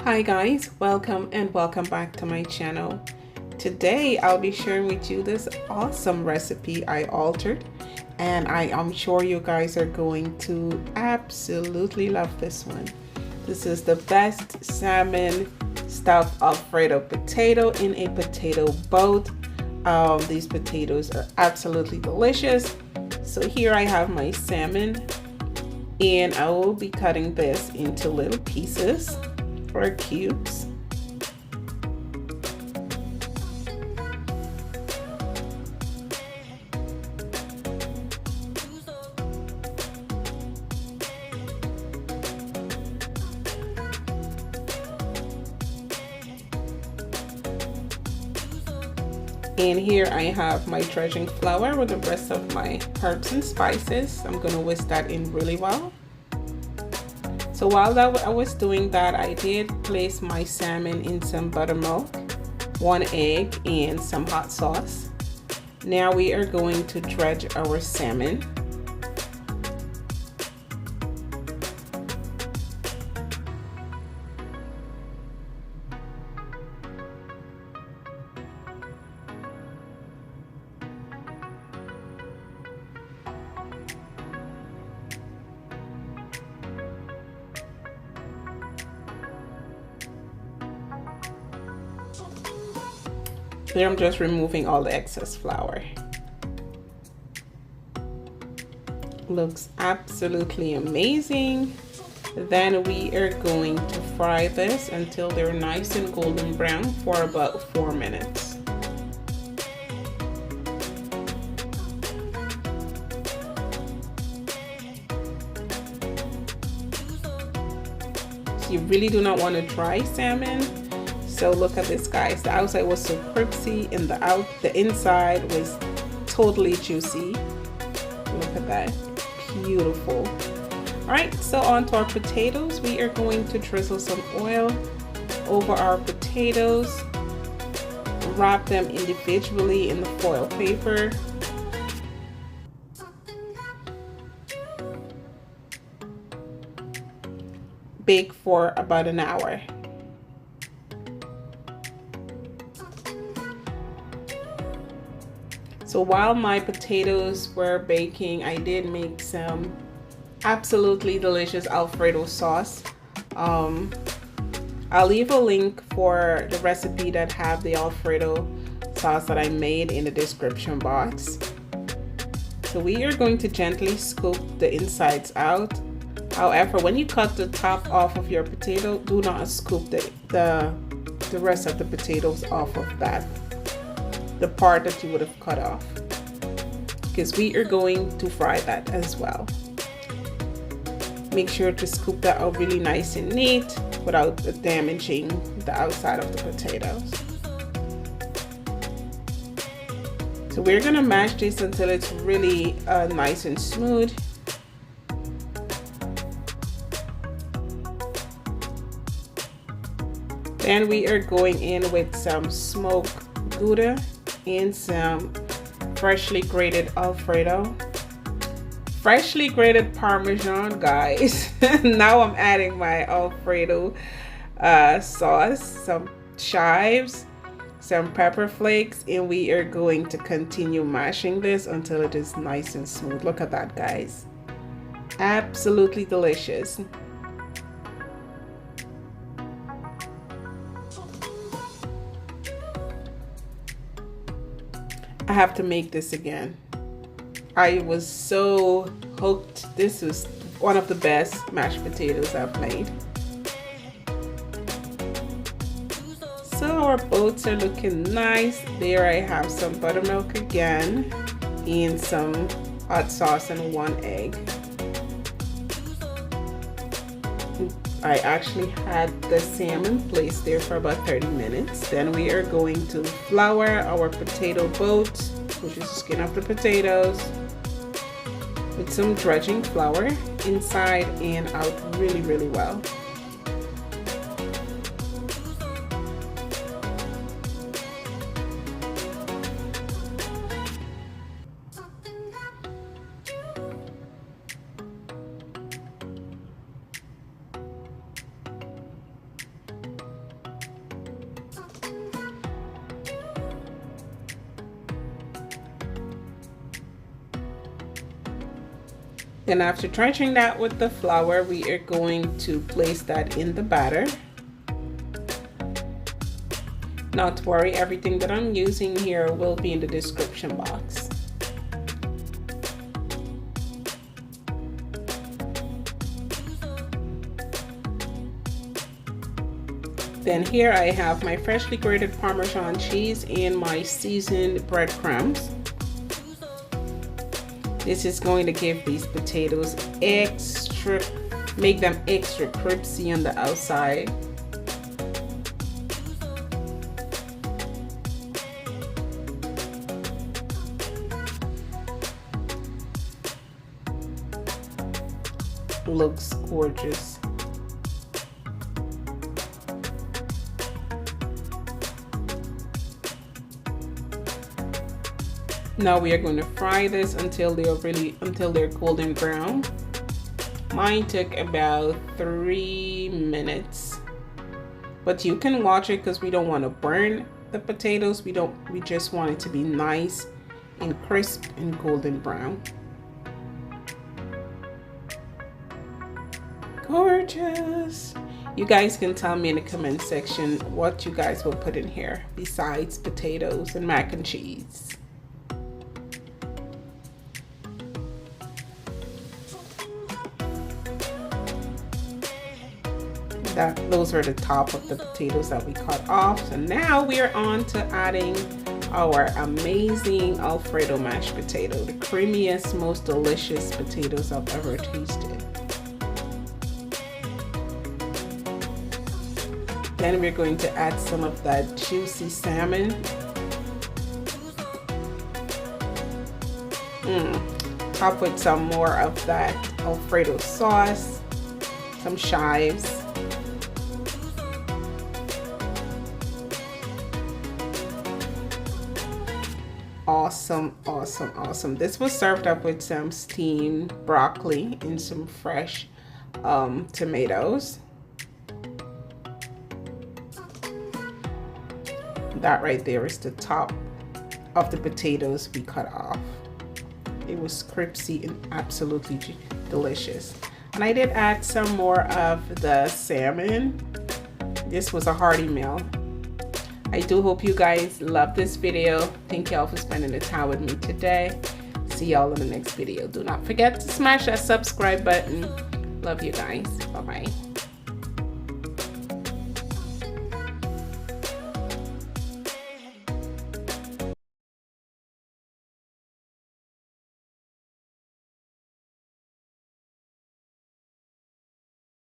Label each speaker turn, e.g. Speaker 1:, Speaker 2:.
Speaker 1: Hi guys, welcome and welcome back to my channel. Today I'll be sharing with you this awesome recipe I altered, and I am sure you guys are going to absolutely love this one. This is the best salmon stuffed Alfredo potato in a potato boat. These potatoes are absolutely delicious. So here I have my salmon, and I will be cutting this into little pieces or cubes. And here I have my dredging flour with the rest of my herbs and spices. I'm gonna whisk that in really well. So while I was doing that, I did place my salmon in some buttermilk, 1 egg, and some hot sauce. Now we are going to dredge our salmon. There I'm just removing all the excess flour. Looks absolutely amazing. Then we are going to fry this until they're nice and golden brown for about 4 minutes. So you really do not want to dry salmon. So look at this, guys. The outside was so crispy and the inside was totally juicy. Look at that. Beautiful. All right, so on to our potatoes. We are going to drizzle some oil over our potatoes. Wrap them individually in the foil paper. Bake for about an hour. So while my potatoes were baking, I did make some absolutely delicious Alfredo sauce. I'll leave a link for the recipe that have the Alfredo sauce that I made in the description box. So we are going to gently scoop the insides out. However, when you cut the top off of your potato, do not scoop the rest of the potatoes off of that. The part that you would have cut off, because we are going to fry that as well. Make sure to scoop that out really nice and neat without damaging the outside of the potatoes. So we're gonna mash this until it's really nice and smooth. Then we are going in with some smoked Gouda and some freshly grated Alfredo, freshly grated Parmesan, guys. Now I'm adding my Alfredo sauce, some chives, some pepper flakes, and we are going to continue mashing this until it is nice and smooth. Look at that, guys. Absolutely delicious. I have to make this again. I was so hooked. This was one of the best mashed potatoes I've made. So our boats are looking nice. There I have some buttermilk again and some hot sauce and 1 egg. I actually had the salmon placed there for about 30 minutes. Then we are going to flour our potato boat, which is the skin of the potatoes, with some dredging flour inside and out really well. Then after drenching that with the flour, we are going to place that in the batter. Not to worry, everything that I'm using here will be in the description box. Then here I have my freshly grated Parmesan cheese and my seasoned breadcrumbs. This is going to give these potatoes make them extra crispy on the outside. Looks gorgeous. Now we are going to fry this until they're golden brown. Mine took about 3 minutes, but you can watch it because we don't want to burn the potatoes. We just want it to be nice and crisp and golden brown. Gorgeous. You guys can tell me in the comment section what you guys will put in here besides potatoes and mac and cheese. Those are the top of the potatoes that we cut off. So now we are on to adding our amazing Alfredo mashed potato, the creamiest, most delicious potatoes I've ever tasted. Then we're going to add some of that juicy salmon. Top with some more of that Alfredo sauce, some chives. Awesome, awesome, awesome. This was served up with some steamed broccoli and some fresh tomatoes. That right there is the top of the potatoes we cut off. It was crispy and absolutely delicious. And I did add some more of the salmon. This was a hearty meal. I do hope you guys love this video. Thank y'all for spending the time with me today. See y'all in the next video. Do not forget to smash that subscribe button. Love you guys. Bye-bye.